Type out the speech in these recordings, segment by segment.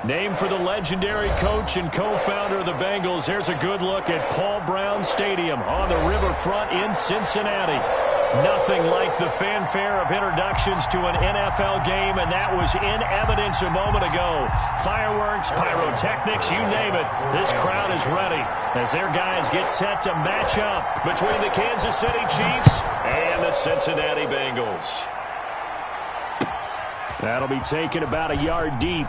Named for the legendary coach and co-founder of the Bengals, here's a good look at Paul Brown Stadium on the riverfront in Cincinnati. Nothing like the fanfare of introductions to an NFL game, and that was in evidence a moment ago. Fireworks, pyrotechnics, you name it. This crowd is ready as their guys get set to match up between the Kansas City Chiefs and the Cincinnati Bengals. That'll be taken about a yard deep.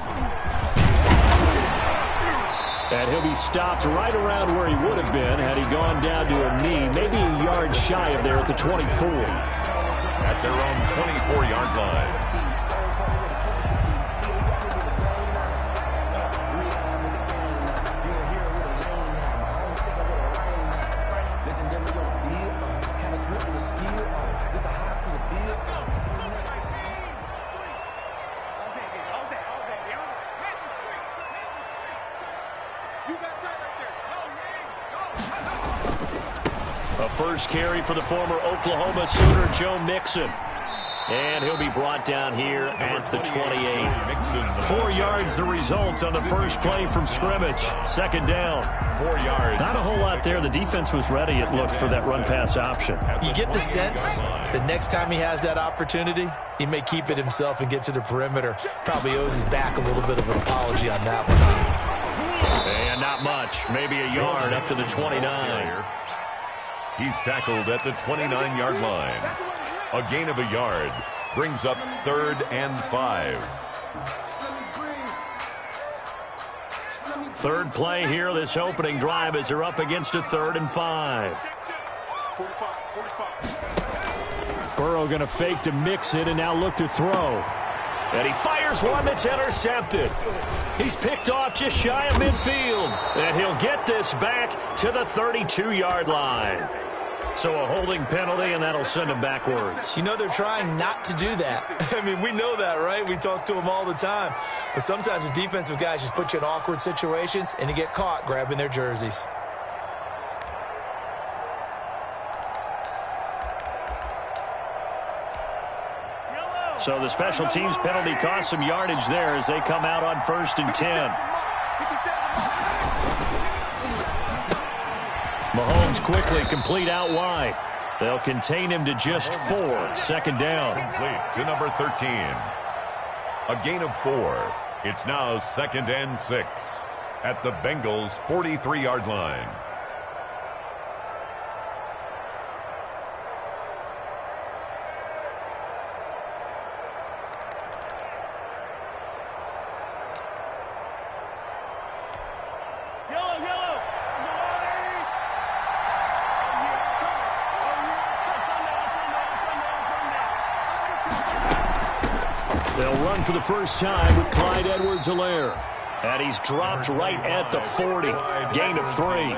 And he'll be stopped right around where he would have been had he gone down to a knee, maybe a yard shy of there at the 24. At their own 24-yard line. A first carry for the former Oklahoma Sooner, Joe Mixon. And he'll be brought down here at the 28. 4 yards the result on the first play from scrimmage. Second down. 4 yards. Not a whole lot there. The defense was ready, it looked, for that run-pass option. You get the sense that next time he has that opportunity, he may keep it himself and get to the perimeter. Probably owes his back a little bit of an apology on that one. And not much. Maybe a yard up to the 29. He's tackled at the 29-yard line. A gain of a yard brings up 3rd and 5. Third play here, this opening drive, as they're up against a 3rd and 5. Burrow going to fake to mix it and now look to throw. And he fires one that's intercepted. He's picked off just shy of midfield. And he'll get this back to the 32-yard line. So a holding penalty, and that'll send him backwards. You know, they're trying not to do that. I mean, we know that, right? We talk to them all the time. But sometimes the defensive guys just put you in awkward situations, and you get caught grabbing their jerseys. So the special teams penalty cost some yardage there as they come out on 1st and 10. Mahomes quickly complete out wide. They'll contain him to just 4. Second down. Complete to number 13. A gain of 4. It's now 2nd and 6 at the Bengals' 43-yard line. They'll run for the first time with Clyde Edwards-Helaire. And he's dropped right at the 40. Gain of 3.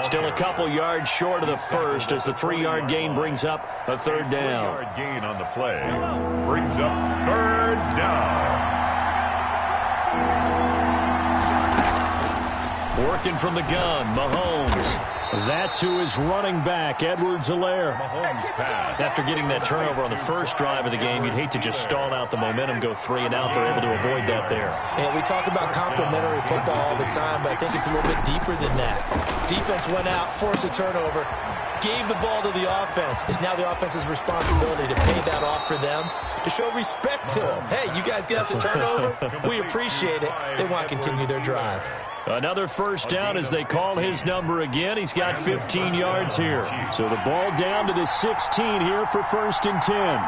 Still a couple yards short of the first as the 3-yard gain brings up a 3rd down. 3-yard gain on the play brings up 3rd down. Working from the gun, Mahomes. That to his running back, Edwards-Helaire. Mahomes pass. After getting that turnover on the first drive of the game, you'd hate to just stall out the momentum, go 3 and out. They're able to avoid that there. Yeah, we talk about complementary football all the time, but I think it's a little bit deeper than that. Defense went out, forced a turnover, gave the ball to the offense. It's now the offense's responsibility to pay that off for them, to show respect to them. Hey, you guys get us a turnover? We appreciate it. They want to continue their drive. Another first down as they call his number again. He's got 15 yards here. So the ball down to the 16 here for 1st and 10.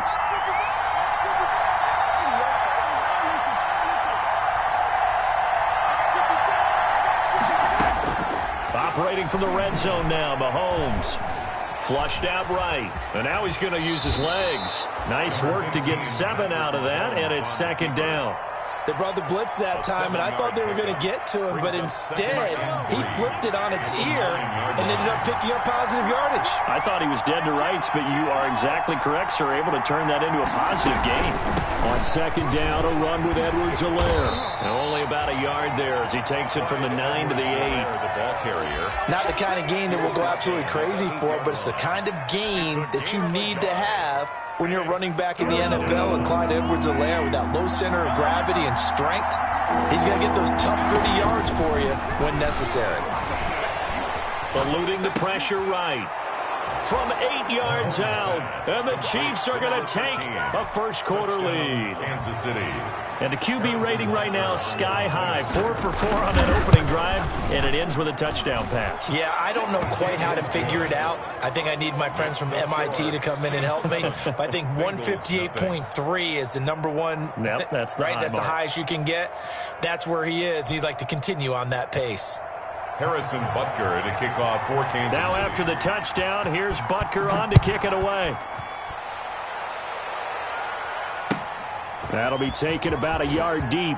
Operating from the red zone now, Mahomes. Flushed out right. And now he's going to use his legs. Nice work to get 7 out of that, and it's 2nd down. They brought the blitz that time, and I thought they were going to get to him, but instead, he flipped it on its ear and ended up picking up positive yardage. I thought he was dead to rights, but you are exactly correct, sir. Able to turn that into a positive gain. On 2nd down, a run with Edwards-Helaire. Only about a yard there as he takes it from the 9 to the 8. The ball carrier. Not the kind of gain that we'll go absolutely crazy for, but it's the kind of gain that you need to have when you're running back in the NFL and Clyde Edwards-Helaire with that low center of gravity and strength, he's going to get those tough, gritty yards for you when necessary. Eluding the pressure right. From 8 yards out, and the Chiefs are going to take a first-quarter lead. Kansas City. And the QB rating right now is sky high. 4 for 4 on that opening drive, and it ends with a touchdown pass. Yeah, I don't know quite how to figure it out. I think I need my friends from MIT to come in and help me. But I think 158.3 is the number one. Yep, that's the right. high That's the mark. highest you can get. That's where he is. He'd like to continue on that pace. Harrison Butker to kick off for Kansas Now City. after the touchdown, here's Butker on to kick it away. That'll be taken about a yard deep.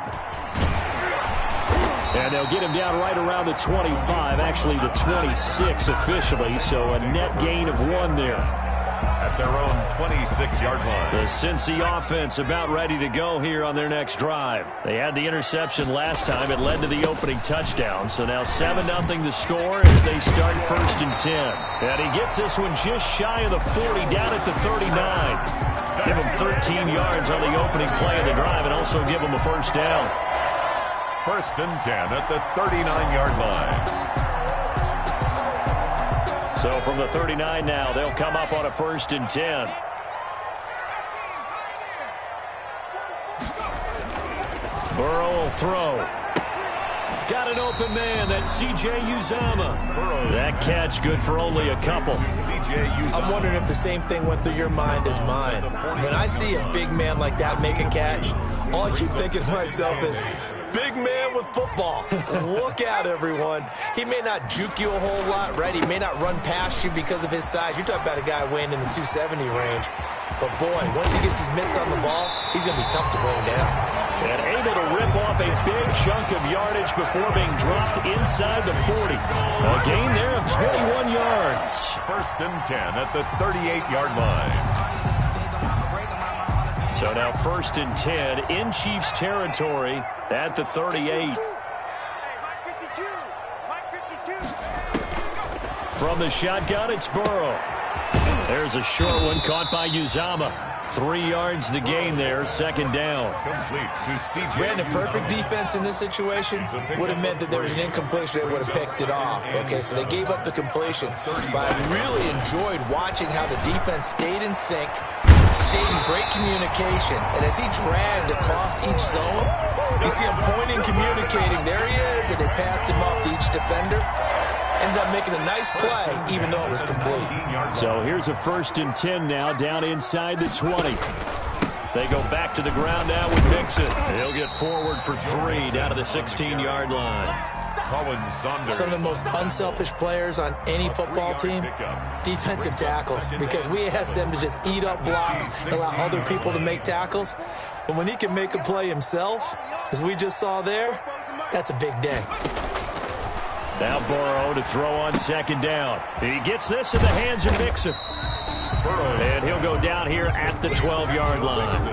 And they'll get him down right around the 25, actually the 26 officially, so a net gain of 1 there. At their own 26-yard line. The Cincy offense about ready to go here on their next drive. They had the interception last time. It led to the opening touchdown. So now 7-0 the score as they start 1st and 10. And he gets this one just shy of the 40, down at the 39. Give him 13 yards on the opening play of the drive and also give him a first down. 1st and 10 at the 39-yard line. So from the 39 now, they'll come up on a 1st and 10. Burrow will throw. Got an open man. That's C.J. Uzomah. That catch good for only a couple. I'm wondering if the same thing went through your mind as mine. When I see a big man like that make a catch, all I keep thinking to myself is, big man with football. Look out, everyone. He may not juke you a whole lot, right? He may not run past you because of his size. You're talking about a guy weighing in the 270 range. But, boy, once he gets his mitts on the ball, he's going to be tough to bring down. And able to rip off a big chunk of yardage before being dropped inside the 40. A gain there of 21 yards. 1st and 10 at the 38-yard line. So now 1st and 10 in Chiefs territory at the 38. From the shotgun, it's Burrow. There's a short one caught by Uzomah. 3 yards the gain there, 2nd down. Complete to C.J. Brandon, perfect defense in this situation would have meant that there was an incompletion. They would have picked it off. Okay, so they gave up the completion. But I really enjoyed watching how the defense stayed in sync, stayed in great communication. And as he dragged across each zone, you see him pointing, communicating. There he is, and they passed him off to each defender. Ended up making a nice play, even though it was complete. So here's a 1st and 10 now, down inside the 20. They go back to the ground now with Mixon. He'll get forward for 3 down to the 16-yard line. Some of the most unselfish players on any football team, defensive tackles, because we ask them to just eat up blocks and allow other people to make tackles. But when he can make a play himself, as we just saw there, that's a big day. Now Burrow to throw on 2nd down. He gets this in the hands of Mixon. And he'll go down here at the 12-yard line.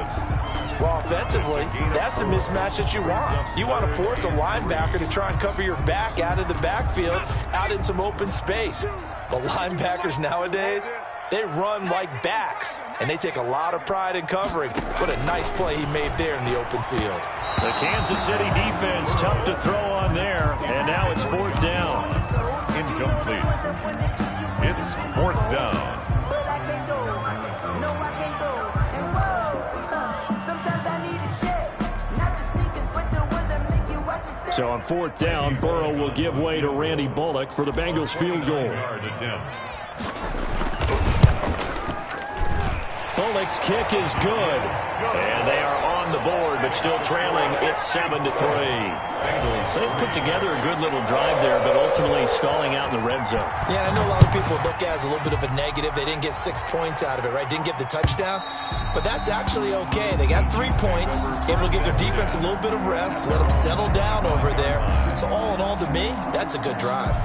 Well, offensively, that's the mismatch that you want. You want to force a linebacker to try and cover your back out of the backfield, out in some open space. The linebackers nowadays, they run like backs, and they take a lot of pride in covering. What a nice play he made there in the open field. The Kansas City defense tough to throw on there, and now it's 4th down. Incomplete. It's 4th down. So on 4th down, Burrow will give way to Randy Bullock for the Bengals field goal. Bullock's kick is good. And they are on the board, but still trailing. It's 7-3. So they put together a good little drive there, but ultimately stalling out in the red zone. Yeah, I know a lot of people look at it as a little bit of a negative. They didn't get 6 points out of it, right? Didn't get the touchdown. But that's actually okay. They got 3 points, able to give their defense a little bit of rest, let them settle down over there. So all in all, to me, that's a good drive.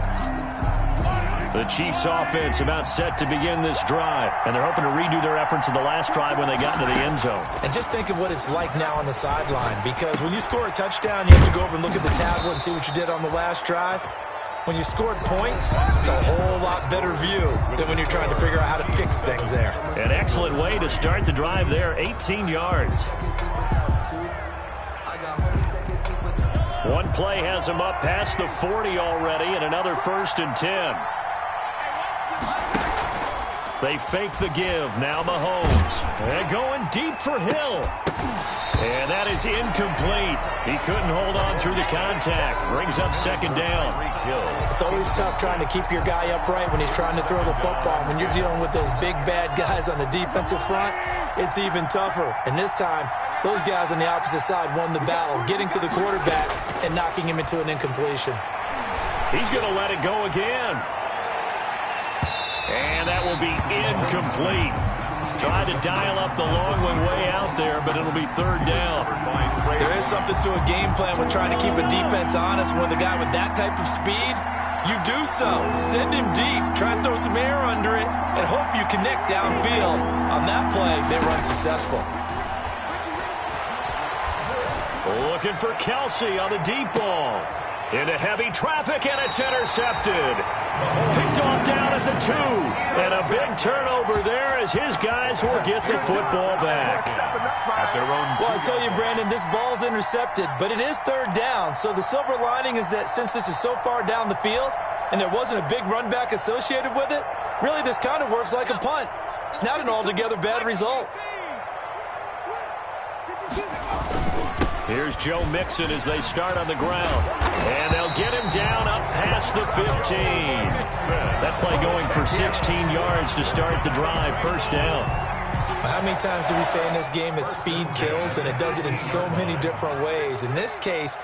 The Chiefs offense about set to begin this drive, and they're hoping to redo their efforts in the last drive when they got into the end zone. And just think of what it's like now on the sideline, because when you score a touchdown, you have to go over and look at the tablet and see what you did on the last drive. When you scored points, it's a whole lot better view than when you're trying to figure out how to fix things there. An excellent way to start the drive there, 18 yards. One play has him up past the 40 already, and another 1st and 10. They fake the give. Now Mahomes. And going deep for Hill. And that is incomplete. He couldn't hold on through the contact. Brings up 2nd down. It's always tough trying to keep your guy upright when he's trying to throw the football. When you're dealing with those big, bad guys on the defensive front, it's even tougher. And this time, those guys on the opposite side won the battle, getting to the quarterback and knocking him into an incompletion. He's going to let it go again. And that will be incomplete. Trying to dial up the long one way out there, but it'll be 3rd down. There is something to a game plan with trying to keep a defense honest. With a guy with that type of speed, you do so. Send him deep. Try and throw some air under it and hope you connect downfield. On that play, they run successful. Looking for Kelsey on the deep ball. Into heavy traffic, and it's intercepted. Picked off down at the 2. And a big turnover there as his guys will get the football back. Well, I tell you, Brandon, this ball's intercepted, but it is 3rd down. So the silver lining is that since this is so far down the field and there wasn't a big run back associated with it, really this kind of works like a punt. It's not an altogether bad result. Here's Joe Mixon as they start on the ground. And they'll get him down up past the 15. That play going for 16 yards to start the drive. 1st down. How many times do we say in this game that speed kills, and it does it in so many different ways? In this case,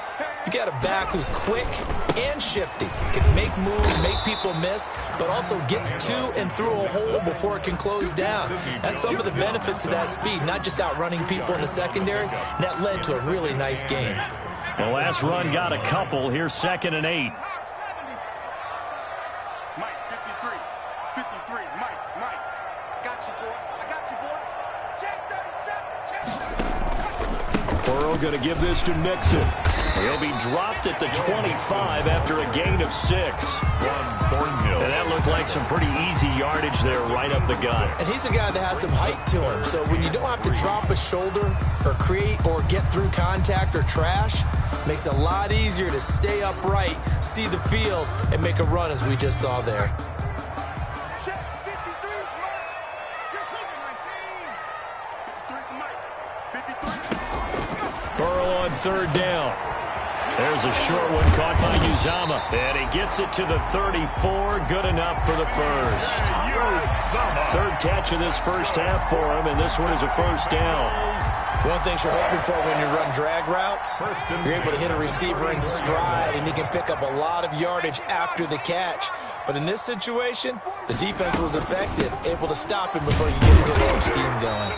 you got a back who's quick and shifty. Can make moves, make people miss, but also gets to and through a hole before it can close down. That's some of the benefits of that speed, not just outrunning people in the secondary. And that led to a really nice game. The last run got a couple. Here's 2nd and 8. Burrow going to give this to Mixon. He'll be dropped at the 25 after a gain of 6. And that looked like some pretty easy yardage there right up the gut. And he's a guy that has some height to him. So when you don't have to drop a shoulder or create or get through contact or trash, makes it a lot easier to stay upright, see the field, and make a run as we just saw there. Burrow on 3rd down. There's a short one caught by Uzama. And he gets it to the 34. Good enough for the 1st. 3rd catch of this 1st half for him, and this one is a 1st down. One thing you're hoping for when you run drag routes, you're able to hit a receiver in stride, and he can pick up a lot of yardage after the catch. But in this situation, the defense was effective, able to stop him before you get a good long steam going.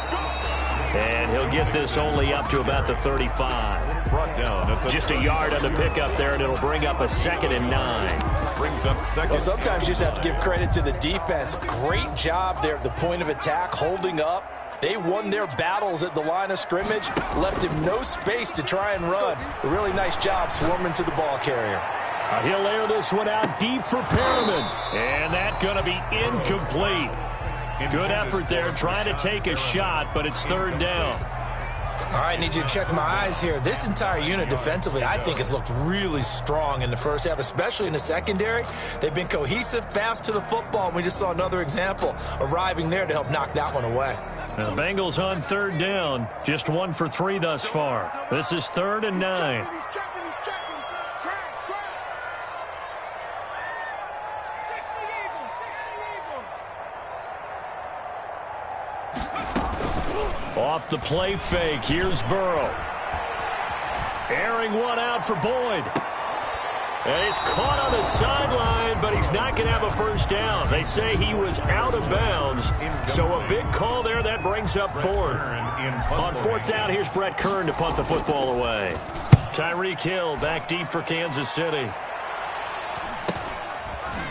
And he'll get this only up to about the 35. Brought down. Just a yard on the pickup there, and it'll bring up a 2nd and 9. Brings up 2nd. Well, sometimes you just have to give credit to the defense. Great job there at the point of attack, holding up. They won their battles at the line of scrimmage, left him no space to try and run. A really nice job swarming to the ball carrier. He'll air this one out deep for Perriman. And that's going to be incomplete. Good effort there, trying to take a shot, but it's 3rd down. All right, need you to check my eyes here. This entire unit defensively, I think, has looked really strong in the 1st half, especially in the secondary. They've been cohesive, fast to the football. We just saw another example arriving there to help knock that one away. Now the Bengals on 3rd down, just 1 for 3 thus far. This is 3rd and 9. Off the play fake, here's Burrow. Airing one out for Boyd. And he's caught on the sideline, but he's not going to have a 1st down. They say he was out of bounds. So a big call there, that brings up 4th. On 4th down, here's Brett Kern to punt the football away. Tyreek Hill back deep for Kansas City.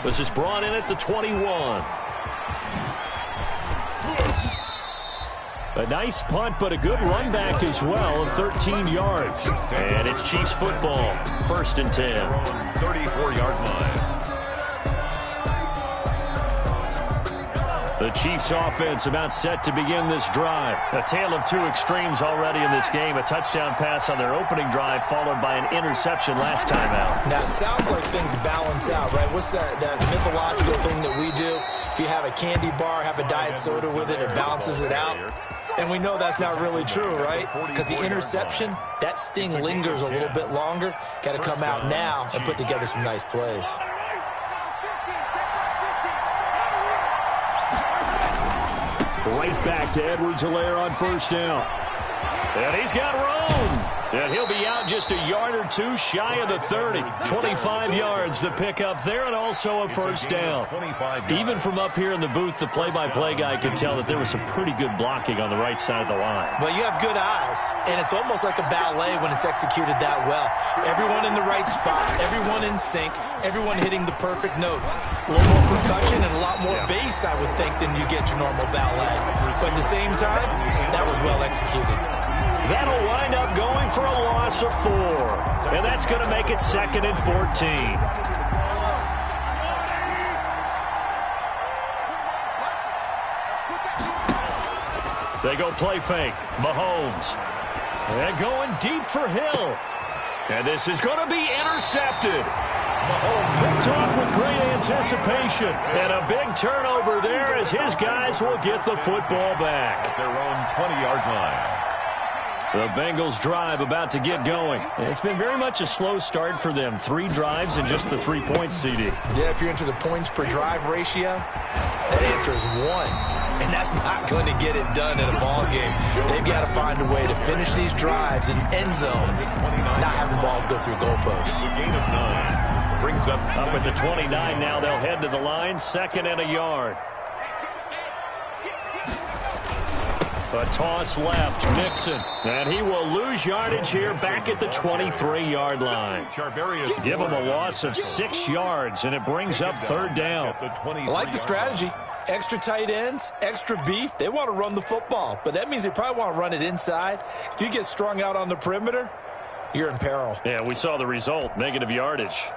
This is brought in at the 21. A nice punt, but a good run back as well of 13 yards. And it's Chiefs football, 1st and 10. 34-yard line. The Chiefs offense about set to begin this drive. A tale of two extremes already in this game. A touchdown pass on their opening drive followed by an interception last time out. Now, it sounds like things balance out, right? What's that mythological thing that we do? If you have a candy bar, have a diet soda with it, it balances it out. And we know that's not really true, right? Because the interception, that sting lingers a little bit longer. Got to come out now and put together some nice plays. Right back to Edwards-Helaire on first down. And he's got room. And he'll be out just a yard or two shy of the 30. 25 yards the pickup there, and also a first down. Even from up here in the booth, the play-by-play guy could tell that there was some pretty good blocking on the right side of the line. Well, you have good eyes, and it's almost like a ballet when it's executed that well. Everyone in the right spot, everyone in sync, everyone hitting the perfect notes. A little more percussion and a lot more bass, I would think, than you get your normal ballet. But at the same time, that was well executed. That'll wind up going for a loss of 4. And that's going to make it 2nd and 14. They go play fake. Mahomes. And going deep for Hill. And this is going to be intercepted. Mahomes picked off with great anticipation. And a big turnover there as his guys will get the football back. At their own 20-yard line. The Bengals drive about to get going. It's been very much a slow start for them. 3 drives and just the 3 points, CD. Yeah, if you're into the points per drive ratio, that answer is 1. And that's not going to get it done in a ball game. They've got to find a way to finish these drives in end zones, not having balls go through goalposts. A gain of 9 brings up at the 29 now. They'll head to the line, 2nd and a yard. A toss left, Mixon, and he will lose yardage here back at the 23-yard line. Give him a loss of 6 yards, and it brings up 3rd down. I like the strategy. Extra tight ends, extra beef. They want to run the football, but that means they probably want to run it inside. If you get strung out on the perimeter, you're in peril. Yeah, we saw the result, negative yardage.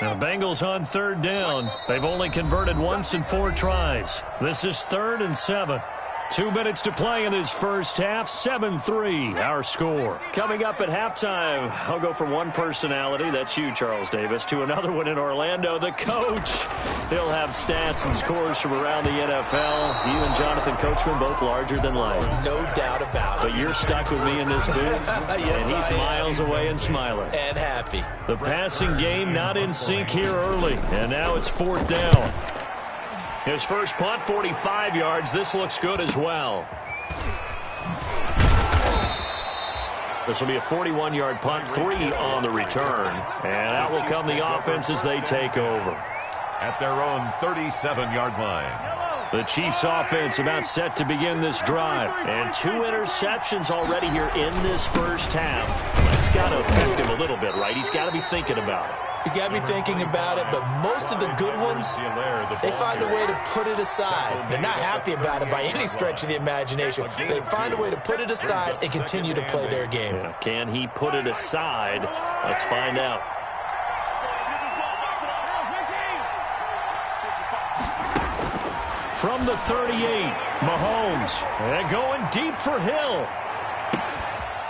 Now, the Bengals on 3rd down. They've only converted once in 4 tries. This is 3rd and 7. 2 minutes to play in this first half. 7-3, our score. Coming up at halftime, I'll go from one personality, that's you, Charles Davis, to another one in Orlando, the coach. He'll have stats and scores from around the NFL. You and Jonathan Coachman, both larger than life. No doubt about it. But you're stuck with me in this booth, yes, and he's miles away and smiling. And happy. The passing game not in sync here early, and now it's 4th down. His first punt, 45 yards. This looks good as well. This will be a 41-yard punt, 3 on the return. And out will come the offense as they take over. At their own 37-yard line. The Chiefs offense about set to begin this drive. And 2 interceptions already here in this first half. That's got to affect him a little bit, right? He's got to be thinking about it. He's got to be thinking about it, but most of the good ones, they find a way to put it aside. They're not happy about it by any stretch of the imagination. They find a way to put it aside and continue to play their game. Yeah. Can he put it aside? Let's find out. From the 38, Mahomes. And going deep for Hill.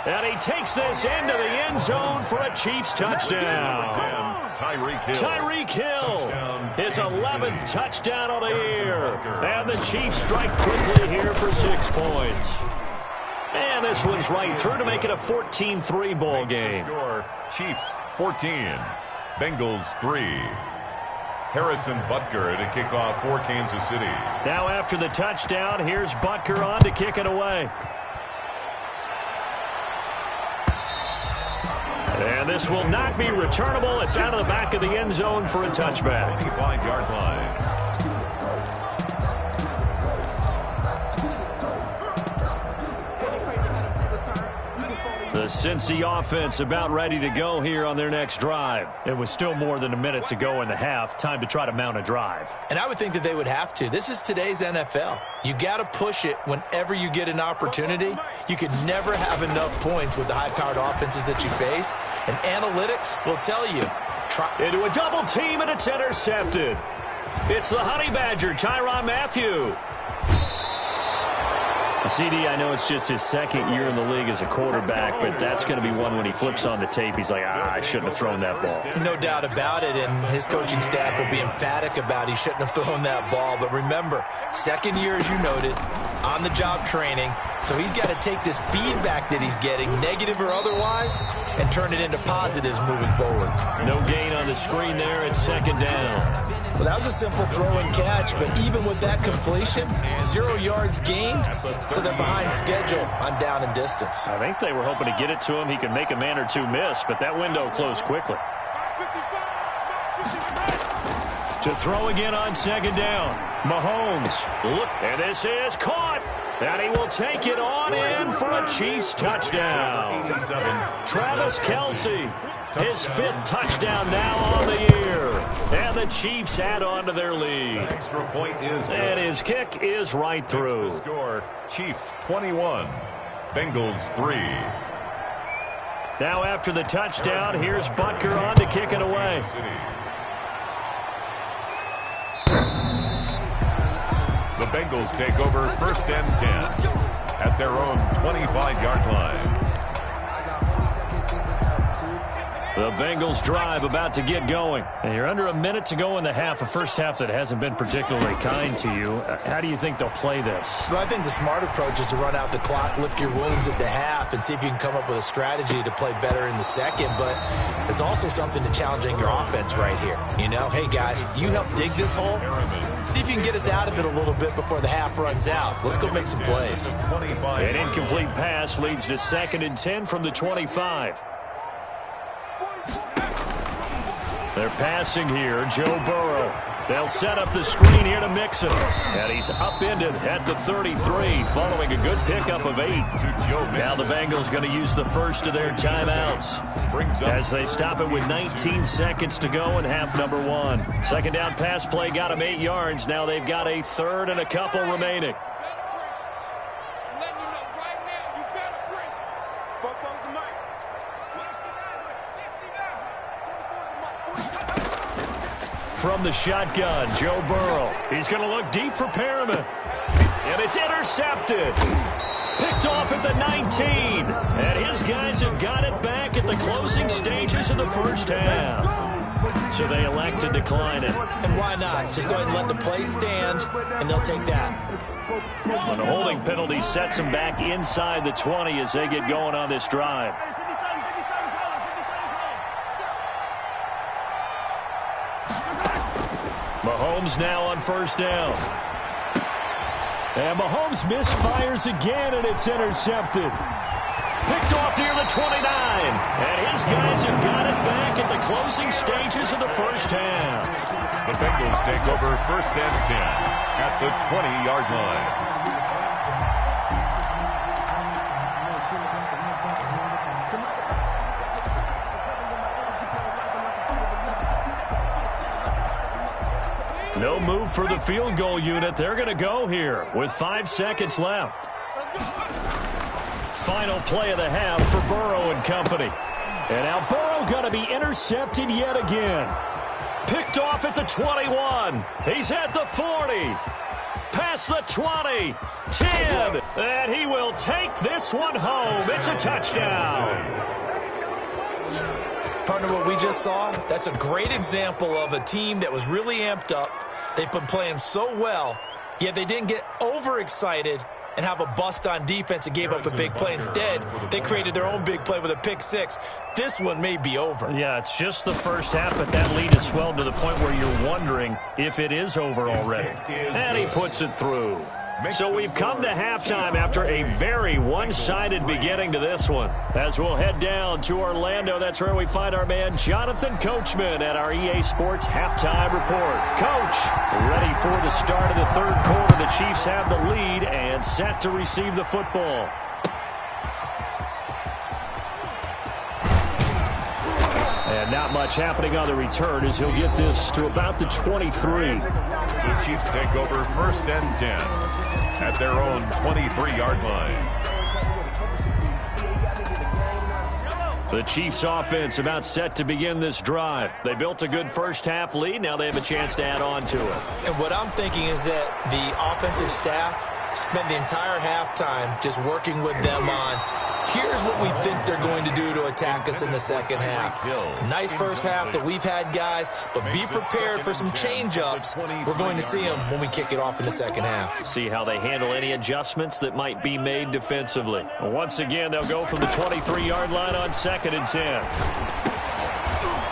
And he takes this into the end zone for a Chiefs touchdown. Tyreek Hill, his 11th touchdown of the year. And the Chiefs strike quickly here for 6 points. And this one's right through to make it a 14-3 ball game. Chiefs 14, Bengals 3. Harrison Butker to kick off for Kansas City. Now after the touchdown, here's Butker on to kick it away. And this will not be returnable. It's out of the back of the end zone for a touchback. 25-yard line. The Cincy offense about ready to go here on their next drive. It was still more than a minute to go in the half. Time to try to mount a drive. And I would think that they would have to. This is today's NFL. You got to push it whenever you get an opportunity. You could never have enough points with the high-powered offenses that you face. And analytics will tell you. Into a double team, and it's intercepted. It's the Honey Badger, Tyrann Mathieu. CD, I know it's just his second year in the league as a quarterback, but that's going to be one when he flips on the tape. He's like, I shouldn't have thrown that ball. No doubt about it, and his coaching staff will be emphatic about he shouldn't have thrown that ball. But remember, second year, as you noted, on-the-job training, so he's got to take this feedback that he's getting, negative or otherwise, and turn it into positives moving forward. No gain on the screen there at second down. Well, that was a simple throw and catch, but even with that completion, 0 yards gained, so they're behind schedule on down and distance. I think they were hoping to get it to him. He could make a man or two miss, but that window closed quickly. To throw again on second down. Mahomes, look, and this is caught. And he will take it on in for a Chiefs touchdown. Travis Kelce, his 5th touchdown now on the year. And the Chiefs add on to their lead. Extra point is good. And his kick is right through. The score, Chiefs 21, Bengals 3. Now after the touchdown, here's Butker on to kick it away. The Bengals take over 1st and 10 at their own 25-yard line. The Bengals drive about to get going. And you're under a minute to go in the half, a first half that hasn't been particularly kind to you. How do you think they'll play this? Well, I think the smart approach is to run out the clock, lick your wounds at the half, and see if you can come up with a strategy to play better in the second. But there's also something to challenging your offense right here. You know, hey, guys, you help dig this hole. See if you can get us out of it a little bit before the half runs out. Let's go make some plays. An incomplete pass leads to 2nd and 10 from the 25. They're passing here, Joe Burrow. They'll set up the screen here to Mixon. And he's upended at the 33, following a good pickup of 8. Now the Bengals going to use the first of their timeouts as they stop it with 19 seconds to go in half number 1. Second down pass play got them 8 yards. Now they've got a 3rd and a couple remaining. From the shotgun, Joe Burrow. He's going to look deep for Perriman. And it's intercepted. Picked off at the 19. And his guys have got it back at the closing stages of the first half. So they elect to decline it. And why not? Just go ahead and let the play stand, and they'll take that. And the holding penalty sets them back inside the 20 as they get going on this drive. Mahomes now on first down. And Mahomes misfires again, and it's intercepted. Picked off near the 29. And his guys have got it back at the closing stages of the first half. The Bengals take over 1st and 10 at the 20-yard line. No move for the field goal unit. They're going to go here with 5 seconds left. Final play of the half for Burrow and company. And now Burrow going to be intercepted yet again. Picked off at the 21. He's at the 40. Past the 20. 10. And he will take this one home. It's a touchdown. Partner, what we just saw, that's a great example of a team that was really amped up. They've been playing so well, yet they didn't get overexcited and have a bust on defense and gave up a big play. Instead, they created their own big play with a pick 6. This one may be over. Yeah, it's just the first half, but that lead has swelled to the point where you're wondering if it is over already. And he puts it through. So we've come to halftime after a very one-sided beginning to this one. As we'll head down to Orlando, that's where we find our man Jonathan Coachman at our EA Sports Halftime Report. Coach, ready for the start of the third quarter. The Chiefs have the lead and set to receive the football. And not much happening on the return as he'll get this to about the 23. The Chiefs take over 1st and 10 at their own 23-yard line. The Chiefs offense about set to begin this drive. They built a good first half lead. Now they have a chance to add on to it. And what I'm thinking is that the offensive staff spent the entire halftime just working with them on, here's what we think they're going to do to attack us in the second half. Nice first half that we've had, guys, but be prepared for some change-ups. We're going to see them when we kick it off in the second half. See how they handle any adjustments that might be made defensively. Once again, they'll go from the 23-yard line on 2nd and 10.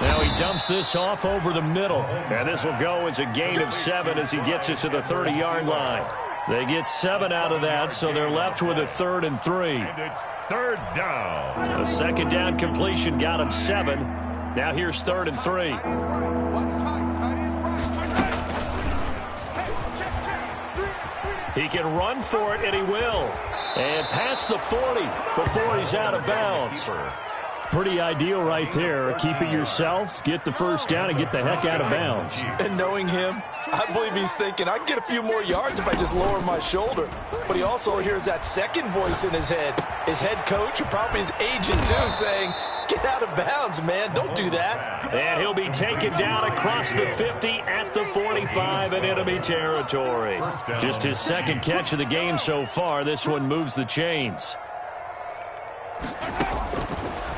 Now he dumps this off over the middle. And this will go as a gain of 7 as he gets it to the 30-yard line. They get 7 out of that, so they're left with a 3rd and 3. And it's 3rd down. A 2nd down completion got him 7. Now here's 3rd and 3. He can run for it, and he will. And past the 40 before he's out of bounds. Pretty ideal right there. Keep it yourself, get the first down, and get the heck out of bounds. And knowing him, I believe he's thinking, I can get a few more yards if I just lower my shoulder. But he also hears that second voice in his head. His head coach, and probably his agent too, saying, get out of bounds, man. Don't do that. And he'll be taken down across the 50 at the 45 in enemy territory. Just his 2nd catch of the game so far. This one moves the chains.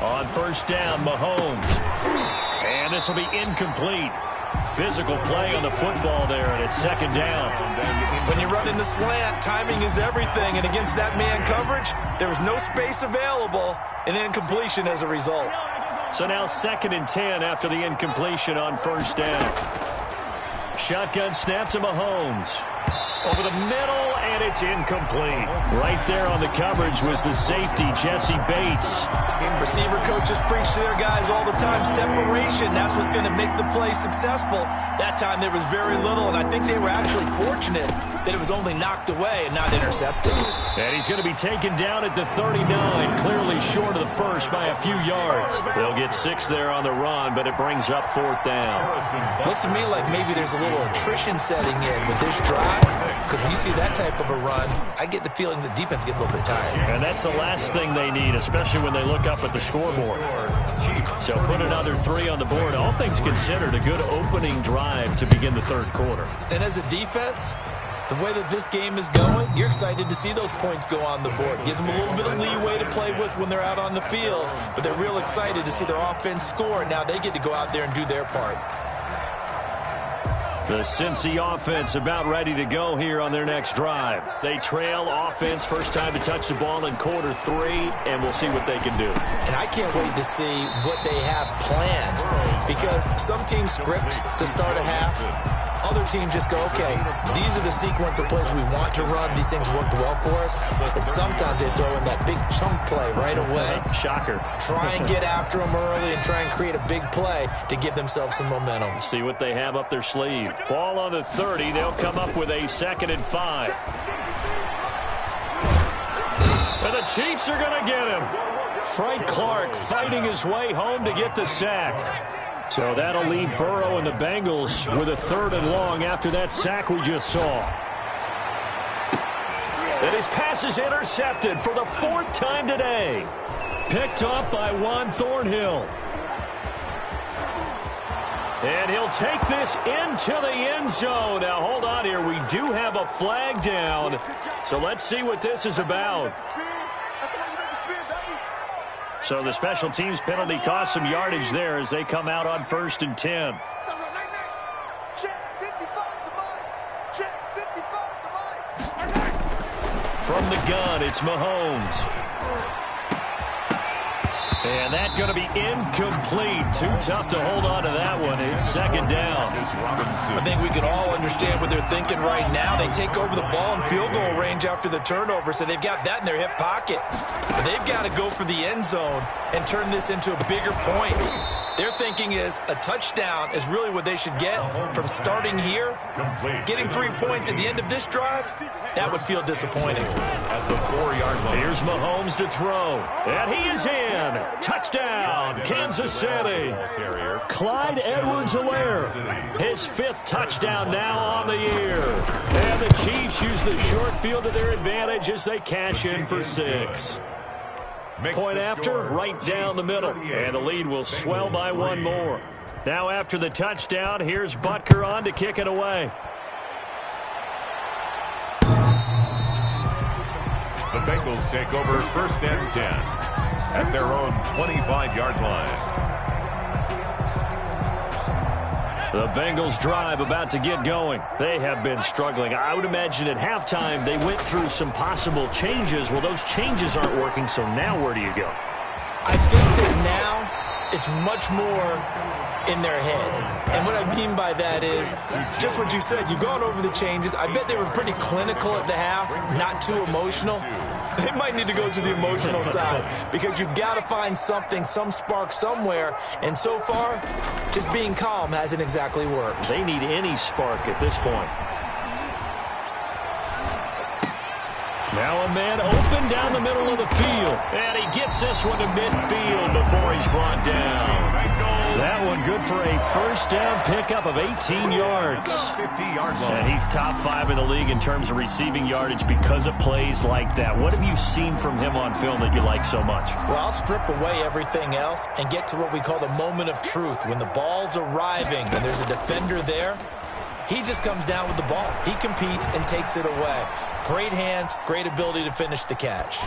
On 1st down, Mahomes. And this will be incomplete. Physical play on the football there, and it's 2nd down. When you run in the slant, timing is everything, and against that man coverage, there was no space available, and incompletion as a result. So now 2nd and 10 after the incompletion on 1st down. Shotgun snap to Mahomes. Over the middle, and it's incomplete. Right there on the coverage was the safety, Jesse Bates. Receiver coaches preach to their guys all the time, separation. That's what's going to make the play successful. That time there was very little, and I think they were actually fortunate that it was only knocked away and not intercepted. And he's going to be taken down at the 39, clearly short of the first by a few yards. They'll get 6 there on the run, but it brings up 4th down. Looks to me like maybe there's a little attrition setting in with this drive, because when you see that type of a run, I get the feeling the defense gets a little bit tired. And that's the last thing they need, especially when they look up at the scoreboard. So put another 3 on the board. All things considered, a good opening drive to begin the 3rd quarter. And as a defense, the way that this game is going, you're excited to see those points go on the board. Gives them a little bit of leeway to play with when they're out on the field, but they're real excited to see their offense score. Now they get to go out there and do their part. The Cincy offense about ready to go here on their next drive. They trail offense, first time to touch the ball in quarter 3, and we'll see what they can do. And I can't wait to see what they have planned, because some teams script to start a half. Other teams just go, okay, these are the sequence of plays we want to run. These things worked well for us. And sometimes they throw in that big chunk play right away. Shocker. Try and get after them early and try and create a big play to give themselves some momentum. See what they have up their sleeve. Ball on the 30. They'll come up with a 2nd and 5. And the Chiefs are going to get him. Frank Clark fighting his way home to get the sack. So that'll leave Burrow and the Bengals with a 3rd and long after that sack we just saw. And his pass is intercepted for the 4th time today. Picked off by Juan Thornhill. And he'll take this into the end zone. Now, hold on here. We do have a flag down. So let's see what this is about. So the special teams penalty cost some yardage there as they come out on 1st and 10. From the gun, it's Mahomes. And that's going to be incomplete. Too tough to hold on to that one. It's 2nd down. I think we can all understand what they're thinking right now. They take over the ball in field goal range after the turnover, so they've got that in their hip pocket. But they've got to go for the end zone and turn this into a bigger points. Their thinking is a touchdown is really what they should get from starting here. Getting 3 points at the end of this drive, that would feel disappointing. At the 4-yard line. Here's Mahomes to throw. And he is in. Touchdown, Kansas City. Clyde Edwards-Helaire. His 5th touchdown now on the year. And the Chiefs use the short field to their advantage as they cash in for 6. Point after, right down the middle. And the lead will swell by one more. Now after the touchdown, here's Butker on to kick it away. The Bengals take over 1st and 10 at their own 25-yard line. The Bengals drive about to get going. They have been struggling. I would imagine at halftime they went through some possible changes. Well, those changes aren't working, so now where do you go? I think that now it's much more in their head. And what I mean by that is just what you said. You've gone over the changes. I bet they were pretty clinical at the half, not too emotional. They might need to go to the emotional side because you've got to find something, some spark somewhere. And so far, just being calm hasn't exactly worked. They need any spark at this point. Now a man open down the middle of the field. And he gets this one to midfield before he's brought down. That one good for a first down pickup of 18 yards. 50-yard line. And he's top 5 in the league in terms of receiving yardage because of plays like that. What have you seen from him on film that you like so much? Well, I'll strip away everything else and get to what we call the moment of truth. When the ball's arriving and there's a defender there, he just comes down with the ball. He competes and takes it away. Great hands, great ability to finish the catch.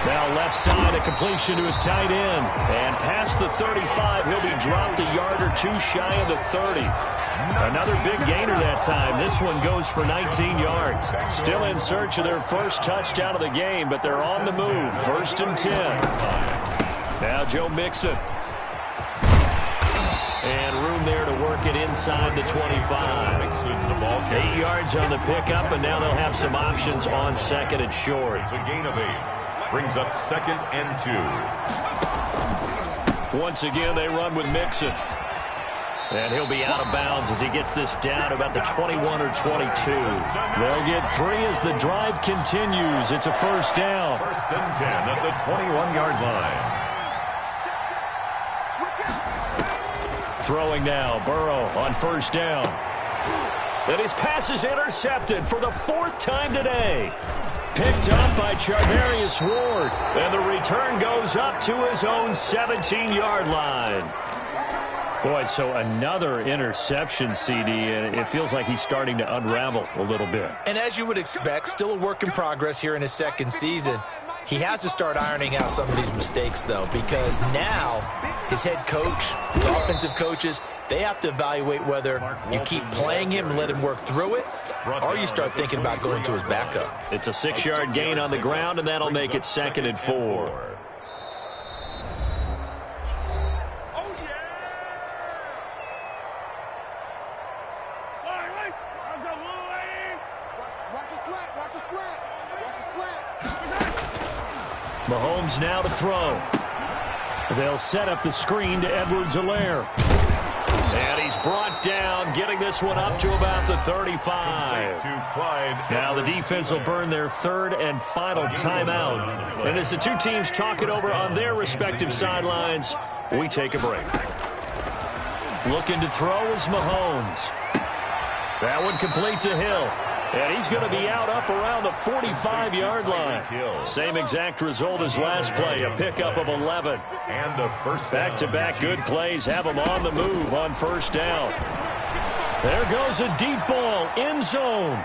Now left side, a completion to his tight end. And past the 35, he'll be dropped a yard or two shy of the 30. Another big gainer that time. This one goes for 19 yards. Still in search of their first touchdown of the game, but they're on the move. 1st and 10. Now Joe Mixon. And room there to work it inside the 25. 8 yards on the pickup, and now they'll have some options on 2nd and short. It's a gain of 8. Brings up 2nd and 2. Once again, they run with Mixon. And he'll be out of bounds as he gets this down about the 21 or 22. They'll get 3 as the drive continues. It's a first down. 1st and 10 at the 21-yard line. Throwing now, Burrow on first down. And his pass is intercepted for the 4th time today. Picked up by Charvarius Ward. And the return goes up to his own 17-yard line. Boy, so another interception, CD, and it feels like he's starting to unravel a little bit. And as you would expect, still a work in progress here in his 2nd season. He has to start ironing out some of these mistakes, though, because now his head coach, his offensive coaches, they have to evaluate whether you keep playing him and let him work through it, or you start thinking about going to his backup. It's a 6-yard gain on the ground, and that'll make it 2nd and 4. Mahomes now to throw. They'll set up the screen to Edwards-Helaire. And he's brought down, getting this one up to about the 35. Now the defense will burn their 3rd and final timeout. And as the two teams talk it over on their respective sidelines, we take a break. Looking to throw is Mahomes. That one complete to Hill. And he's going to be out up around the 45-yard line. Same exact result as last play, a pickup of 11. And a first down. Back-to-back good plays have him on the move on first down. There goes a deep ball, end zone.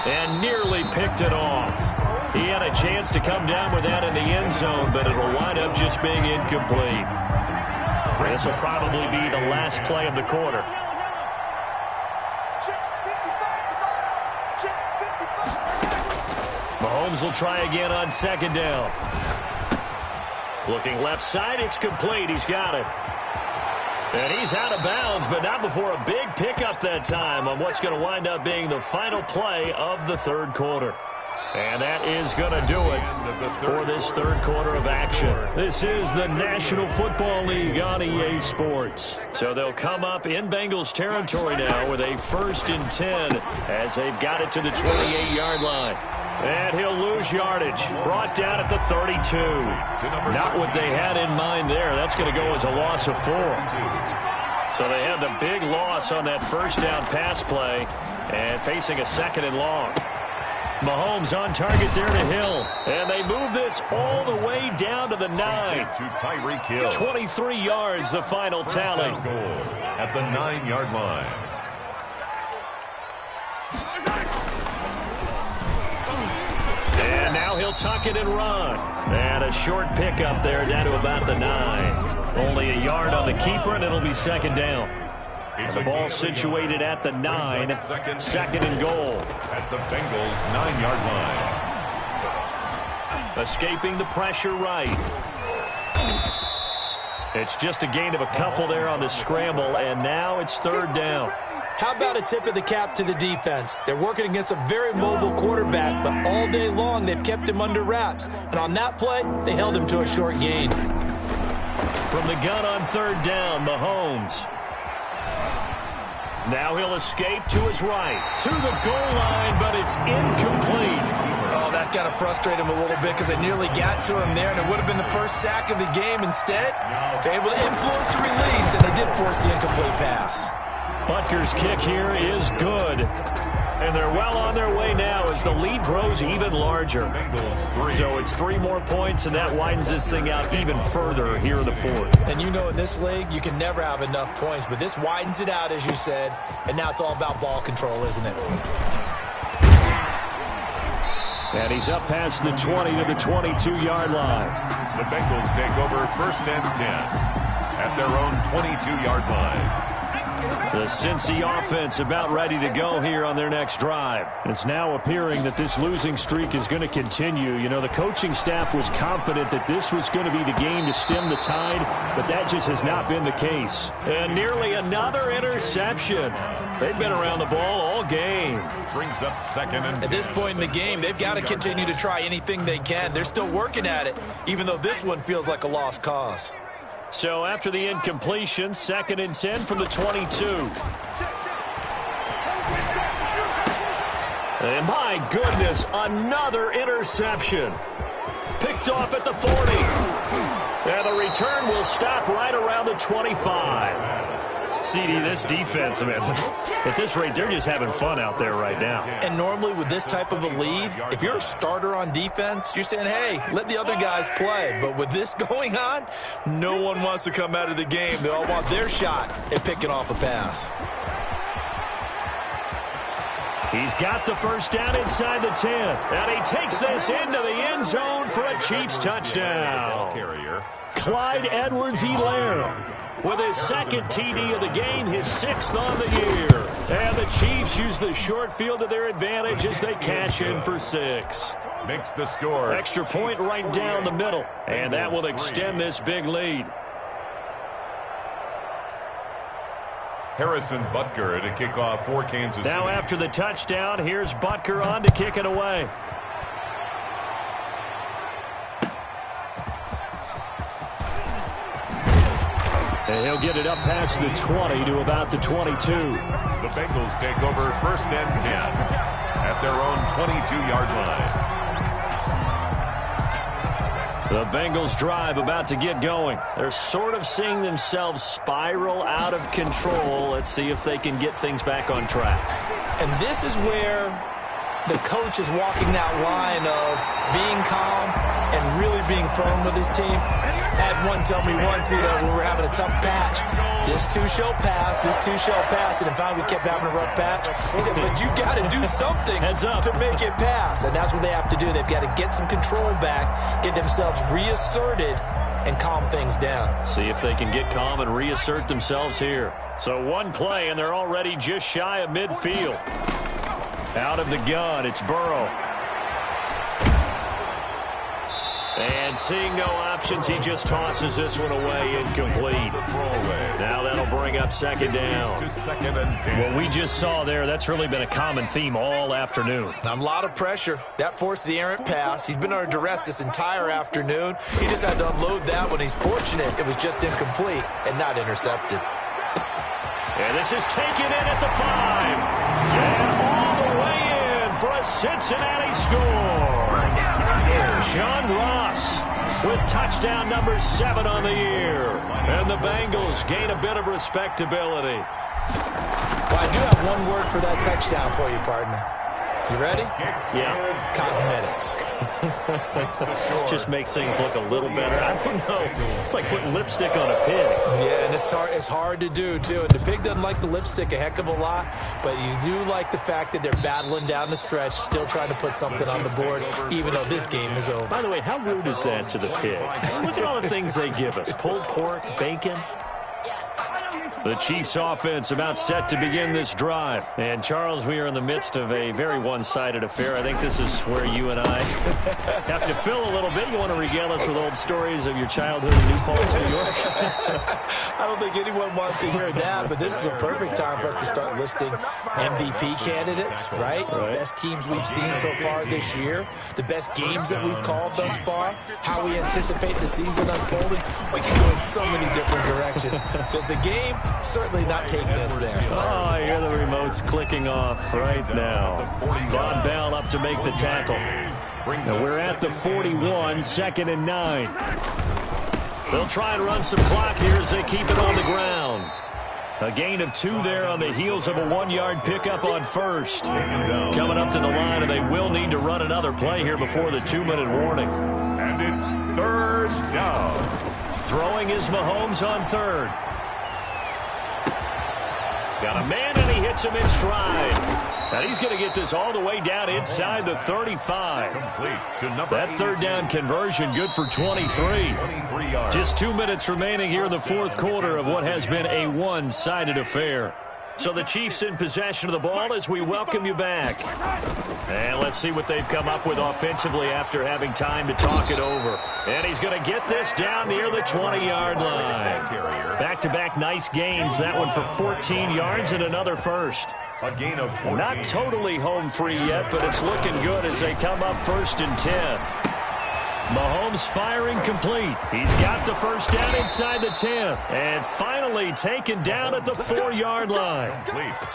And nearly picked it off. He had a chance to come down with that in the end zone, but it'll wind up just being incomplete. This will probably be the last play of the quarter. Mahomes will try again on 2nd down. Looking left side, it's complete. He's got it. And he's out of bounds, but not before a big pickup that time on what's going to wind up being the final play of the 3rd quarter. And that is going to do it for this 3rd quarter of action. This is the National Football League on EA Sports. So they'll come up in Bengals territory now with a 1st and 10 as they've got it to the 28-yard line. And he'll lose yardage. Brought down at the 32. Not what they had in mind there. That's going to go as a loss of 4. So they had the big loss on that first down pass play and facing a 2nd and long. Mahomes on target there to Hill. And they move this all the way down to the 9. To Tyreek Hill. 23 yards, the final tally. Goal at the 9-yard line. And now he'll tuck it and run. And a short pickup there down to about the 9. Only a yard on the keeper, and it'll be second down. And the ball situated at the 9. Second and goal. At the Bengals' 9-yard line. Escaping the pressure right. It's just a gain of a couple there on the scramble, and now it's third down. How about a tip of the cap to the defense? They're working against a very mobile quarterback, but all day long they've kept him under wraps. And on that play, they held him to a short gain. From the gun on third down, Mahomes. Now he'll escape to his right. To the goal line, but it's incomplete. Oh, that's got to frustrate him a little bit because they nearly got to him there, and it would have been the first sack of the game. Instead, they're able to influence the release, and they did force the incomplete pass. Butker's kick here is good. And they're well on their way now as the lead grows even larger. So it's 3 more points, and that widens this thing out even further here in the fourth. And you know in this league, you can never have enough points, but this widens it out, as you said, and now it's all about ball control, isn't it? And he's up past the 20 to the 22-yard line. The Bengals take over first and 10 at their own 22-yard line. The Cincy offense about ready to go here on their next drive. It's now appearing that this losing streak is going to continue. You know, the coaching staff was confident that this was going to be the game to stem the tide, but that just has not been the case. And nearly another interception. They've been around the ball all game. Brings up second and 10. At this point in the game, they've got to continue to try anything they can. They're still working at it, even though this one feels like a lost cause. So after the incompletion, second and 10 from the 22. And my goodness, another interception. Picked off at the 40. And the return will stop right around the 25. CD, this defense, man, at this rate, they're just having fun out there right now. And normally with this type of a lead, if you're a starter on defense, you're saying, hey, let the other guys play. But with this going on, no one wants to come out of the game. They all want their shot at picking off a pass. He's got the first down inside the 10. And he takes this into the end zone for a Chiefs touchdown. Clyde Edwards-Helaire with his second TD of the game, his 6th on the year. And the Chiefs use the short field to their advantage as they cash in for 6. Makes the score. Extra point right down the middle. And that will extend this big lead. Harrison Butker to kick off for Kansas City. Now after the touchdown, here's Butker on to kick it away. And he'll get it up past the 20 to about the 22. The Bengals take over first and 10 at their own 22-yard line. The Bengals drive about to get going. They're sort of seeing themselves spiral out of control. Let's see if they can get things back on track. And this is where the coach is walking that line of being calm and really being firm with his team. Had one tell me once, when we were having a tough patch, this too shall pass, this too shall pass, and finally we kept having a rough patch. He said, but you got to do something to make it pass, and that's what they have to do. They've got to get some control back, get themselves reasserted, and calm things down. See if they can get calm and reassert themselves here. So one play, and they're already just shy of midfield. Out of the gun, it's Burrow. And seeing no options, he just tosses this one away, incomplete. Now that'll bring up second down. What we just saw there, that's really been a common theme all afternoon. A lot of pressure. That forced the errant pass. He's been under duress this entire afternoon. He just had to unload that one. He's fortunate it was just incomplete and not intercepted. And this is taken in at the 5. And all the way in for a Cincinnati score. John Ross with touchdown number 7 on the year. And the Bengals gain a bit of respectability. Well, I do have one word for that touchdown for you, partner. You ready? Yeah. Cosmetics. Just makes things look a little better. I don't know. It's like putting lipstick on a pig. Yeah, and it's hard to do, too. And the pig doesn't like the lipstick a heck of a lot, but you do like the fact that they're battling down the stretch, still trying to put something on the board, even though this game is over. By the way, how rude is that to the pig? Look at all the things they give us. Pulled pork, bacon. The Chiefs offense about set to begin this drive. And, Charles, we are in the midst of a very one-sided affair. I think this is where you and I have to fill a little bit. You want to regale us with old stories of your childhood in New Paltz, New York? I don't think anyone wants to hear that, but this is a perfect time for us to start listing MVP candidates, right? The best teams we've seen so far this year, the best games that we've called thus far, how we anticipate the season unfolding. We can go in so many different directions because the game certainly not taking us there. Oh, I hear the remotes clicking off right now. Von Bell up to make the tackle. Now we're at the 41, 2nd and 9. They'll try and run some clock here as they keep it on the ground. A gain of 2 there on the heels of a 1-yard pickup on first. Coming up to the line, and they will need to run another play here before the 2-minute warning. And it's 3rd down. Throwing is Mahomes on 3rd. Got a man, and he hits him in stride. And he's going to get this all the way down inside the 35. Complete to number That 3rd down conversion good for 23. 23 yards. Just 2 minutes remaining here in the 4th quarter of what has been a one-sided affair. So the Chiefs in possession of the ball as we welcome you back. And let's see what they've come up with offensively after having time to talk it over. And he's going to get this down near the 20-yard line. Back-to-back nice gains. That one for 14 yards and another first. A gain of 14. Not totally home free yet, but it's looking good as they come up 1st and 10. Mahomes firing complete. He's got the first down inside the 10. And finally taken down at the 4-yard line.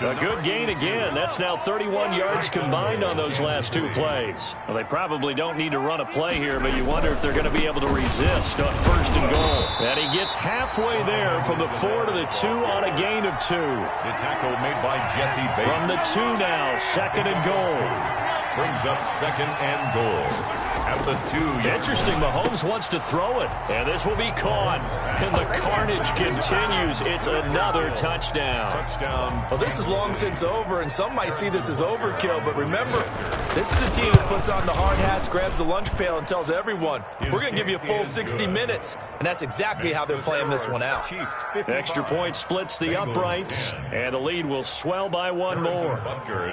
A good gain again. That's now 31 yards combined on those last 2 plays. Well, they probably don't need to run a play here, but you wonder if they're going to be able to resist on 1st and goal. And he gets halfway there from the 4 to the 2 on a gain of 2. The tackle made by Jesse Bates. From the 2 now, 2nd and goal. Brings up 2nd and goal. At the 2. Interesting, Mahomes wants to throw it, and this will be caught. And the carnage continues. It's another touchdown. Well, this is long since over, and some might see this as overkill, but remember, this is a team that puts on the hard hats, grabs the lunch pail, and tells everyone, we're going to give you a full 60 minutes, and that's exactly how they're playing this one out. Extra point splits the uprights, and the lead will swell by 1 more.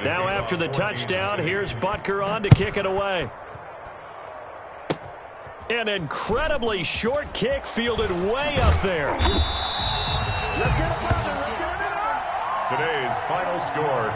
Now after the touchdown, here's Butker on to kick it away. An incredibly short kick fielded way up there. Today's final score,